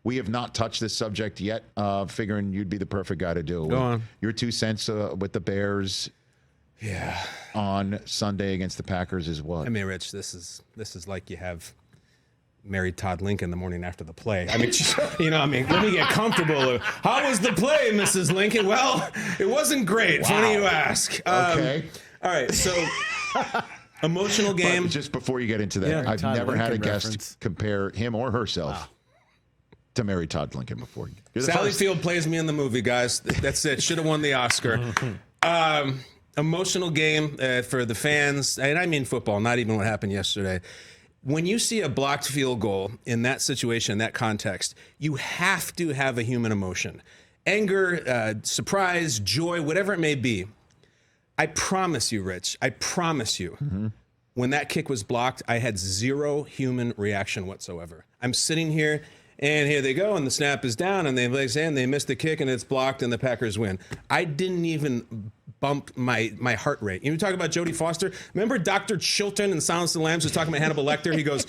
We have not touched this subject yet, figuring you'd be the perfect guy to do it. Go on. Your 2 cents with the Bears on Sunday against the Packers is what? I mean, Rich, this is like you have married Todd Lincoln the morning after the play. I mean, let me get comfortable. How was the play, Mrs. Lincoln? Well, it wasn't great. Wow. Funny you ask. Okay. All right, so emotional game. But just before you get into that, I've never had a guest compare him or herself to Mary Todd Lincoln before. Sally Field plays me in the movie, guys. That's it. Should have won the Oscar. Emotional game for the fans, and I mean football, not even what happened yesterday. When you see a blocked field goal in that situation, that context, you have to have a human emotion. Anger, surprise, joy, whatever it may be. I promise you, Rich, when that kick was blocked, I had zero human reaction whatsoever. I'm sitting here, and here they go, and the snap is down, and they missed the kick, and it's blocked, and the Packers win. I didn't even bump my heart rate. You talk about Jodie Foster. Remember Dr. Chilton in Silence of the Lambs was talking about Hannibal Lecter? He goes,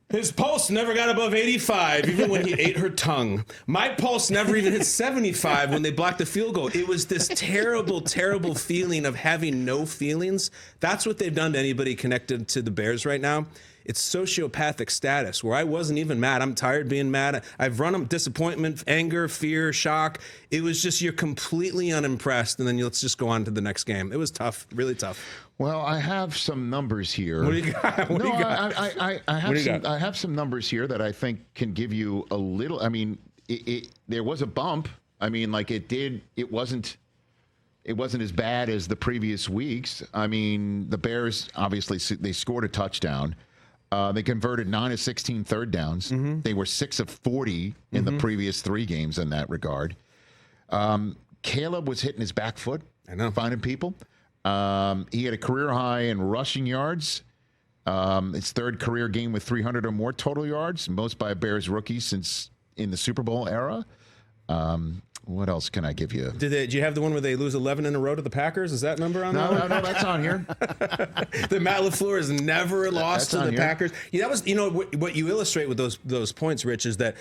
his pulse never got above 85, even when he ate her tongue. My pulse never even hit 75 when they blocked the field goal. It was this terrible, terrible feeling of having no feelings. That's what they've done to anybody connected to the Bears right now. It's sociopathic status where I wasn't even mad. I'm tired being mad. I've run them disappointment, anger, fear, shock. It was just you're completely unimpressed, and then let's just go on to the next game. It was tough, really tough. Well, I have some numbers here. What do you got? I have some numbers here that I think can give you a little. I mean, there was a bump. I mean, like it wasn't as bad as the previous weeks. I mean, the Bears obviously they scored a touchdown. They converted 9 of 16 third downs. Mm-hmm. They were 6 of 40 in the previous 3 games in that regard. Caleb was hitting his back foot, finding people. He had a career high in rushing yards. His 3rd career game with 300 or more total yards, most by a Bears rookie since in the Super Bowl era. What else can I give you? Did you have the one where they lose 11 in a row to the Packers? Is that number on there? No, that's on here. The Matt LaFleur has never lost to the Packers. Yeah, that was, what you illustrate with those points, Rich, is that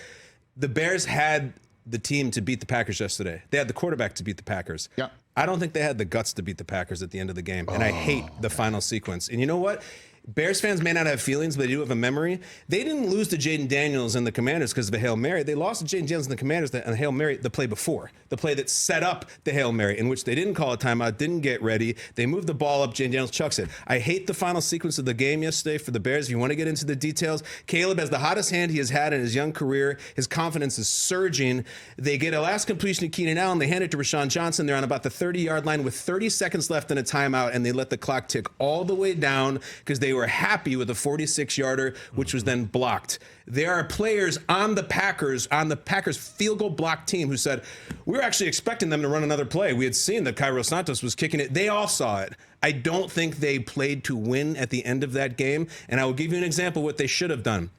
the Bears had the team to beat the Packers yesterday. They had the quarterback to beat the Packers. Yeah. I don't think they had the guts to beat the Packers at the end of the game, and I hate the final sequence. And you know what? Bears fans may not have feelings, but they do have a memory. They didn't lose to Jaden Daniels and the Commanders because of a Hail Mary. They lost to Jaden Daniels and the Commanders on a Hail Mary the play before, the play that set up the Hail Mary, in which they didn't call a timeout, didn't get ready. They moved the ball up. Jaden Daniels chucks it. I hate the final sequence of the game yesterday for the Bears. If you want to get into the details, Caleb has the hottest hand he has had in his young career. His confidence is surging. They get a last completion to Keenan Allen. They hand it to Rashawn Johnson. They're on about the 30-yard line with 30 seconds left in a timeout, and they let the clock tick all the way down because they were happy with a 46-yarder, which was then blocked. There are players on the Packers field goal block team who said, we were actually expecting them to run another play. We had seen that Cairo Santos was kicking it. They all saw it. I don't think they played to win at the end of that game. And I will give you an example of what they should have done.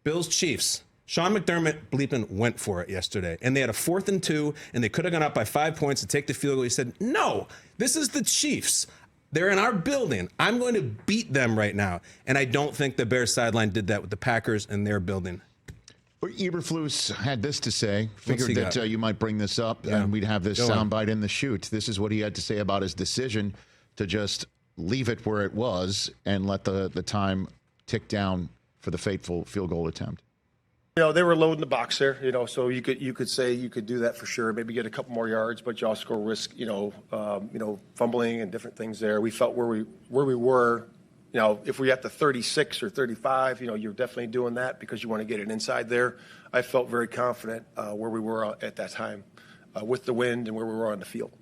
Bills Chiefs. Sean McDermott bleeping went for it yesterday. And they had a 4th and 2, and they could have gone up by 5 points to take the field goal. He said, no, this is the Chiefs. They're in our building. I'm going to beat them right now. And I don't think the Bears sideline did that with the Packers and their building. Eberflus had this to say. Figured that you might bring this up, and we'd have this soundbite in the shoot. This is what he had to say about his decision to just leave it where it was and let the time tick down for the fateful field goal attempt. They were loading the box there, so you could say you could do that for sure, maybe get a couple more yards, but you also risk, fumbling and different things there. We felt where we were, if we're at the 36 or 35, you're definitely doing that because you want to get it inside there. I felt very confident where we were at that time with the wind and where we were on the field.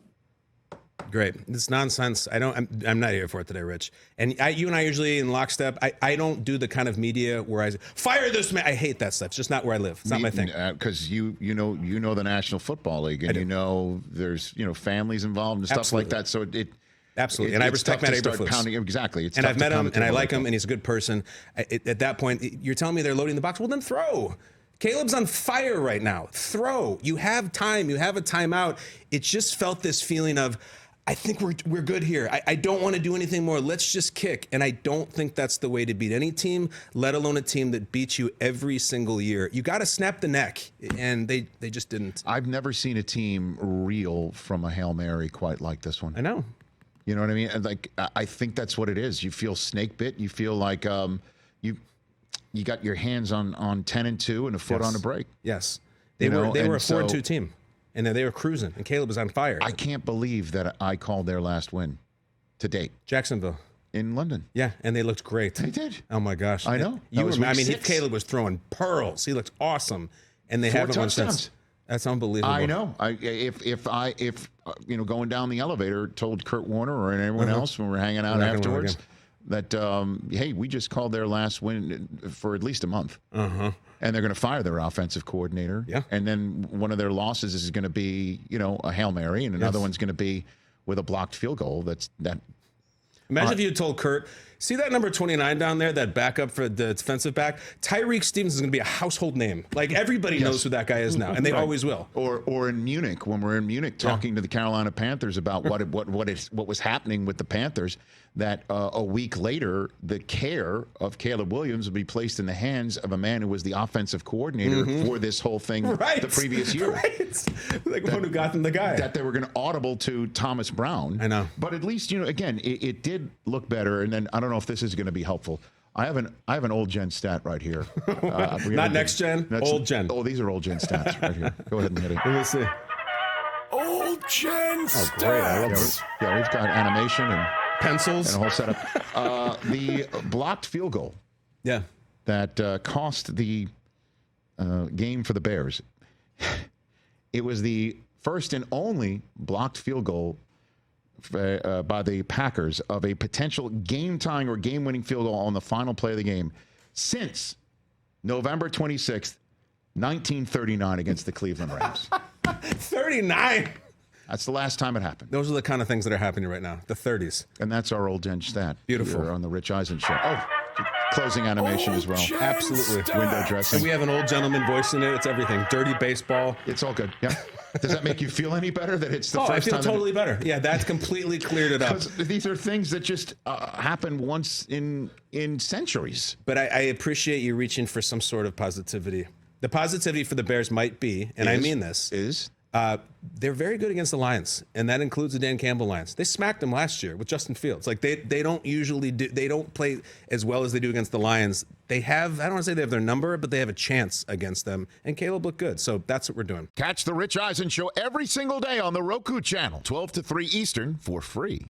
Great. This nonsense. I'm not here for it today, Rich. And you and I usually in lockstep. I don't do the kind of media where I say, fire this man. I hate that stuff. It's just not where I live. It's not my thing. Because you know the National Football League, and there's families involved and stuff like that. So it absolutely. And I respect Matt Eberflus. Exactly. And I've met him, and I like him, and he's a good person. At that point, you're telling me they're loading the box. Well, then throw. Caleb's on fire right now. Throw. You have time. You have a timeout. It just felt this feeling of, I think we're good here. I don't want to do anything more. Let's just kick. And I don't think that's the way to beat any team, let alone a team that beats you every single year. You got to snap the neck, and they just didn't. I've never seen a team reel from a Hail Mary quite like this one. I know. You know what I mean? And like, I think that's what it is. You feel snake bit. You feel like you got your hands on 10-2 and a foot on the brake. Yes. They were a 4-2 team. And then they were cruising, and Caleb was on fire. I can't believe that I called their last win to date. Jacksonville. In London. Yeah, and they looked great. They did. Oh, my gosh. I know. Caleb was throwing pearls. He looked awesome. And they haven't won since. That's unbelievable. I know. If going down the elevator, told Kurt Warner or anyone else when we're hanging out afterwards that, hey, we just called their last win for at least a month. And they're going to fire their offensive coordinator. Yeah. And then one of their losses is going to be, a Hail Mary, and another one's going to be with a blocked field goal. Imagine if you had told Kurt, see that number 29 down there, that backup for the defensive back? Tyreek Stevens is going to be a household name. Like, everybody knows who that guy is now, and they always will. Or in Munich, when we're in Munich talking to the Carolina Panthers about what was happening with the Panthers, that a week later, the care of Caleb Williams would be placed in the hands of a man who was the offensive coordinator for this whole thing the previous year. Like one who got them the guy. That they were going to audible to Thomas Brown. I know. But at least, again, it did look better. And then I don't know if this is going to be helpful. I have an old gen stat right here. Not next gen, old gen. Oh, these are old gen stats right here. Go ahead and hit it. Let me see. Old gen stats. Oh, great. I love this. Yeah, we've got animation and pencils and a whole setup. The blocked field goal. Yeah. That cost the game for the Bears. It was the first and only blocked field goal by the Packers of a potential game-tying or game-winning field goal on the final play of the game since November 26th, 1939 against the Cleveland Rams. 39? That's the last time it happened. Those are the kind of things that are happening right now, the 30s. And that's our old gen stat. Beautiful. Here on the Rich Eisen Show. Oh, closing animation as well. Absolutely. Window dressing. And we have an old gentleman voice in it. It's everything. Dirty baseball. It's all good. Yeah. Does that make you feel any better that it's the first time? I feel totally better. Yeah, that's completely cleared it up. Because these are things that just happen once in centuries. But I appreciate you reaching for some sort of positivity. The positivity for the Bears might be, and I mean this, they're very good against the Lions, and that includes the Dan Campbell Lions. They smacked them last year with Justin Fields. Like they don't usually they don't play as well as they do against the Lions. They have, I don't want to say they have their number, but they have a chance against them, and Caleb looked good. So that's what we're doing. Catch the Rich Eisen Show every single day on the Roku Channel, 12 to 3 Eastern for free.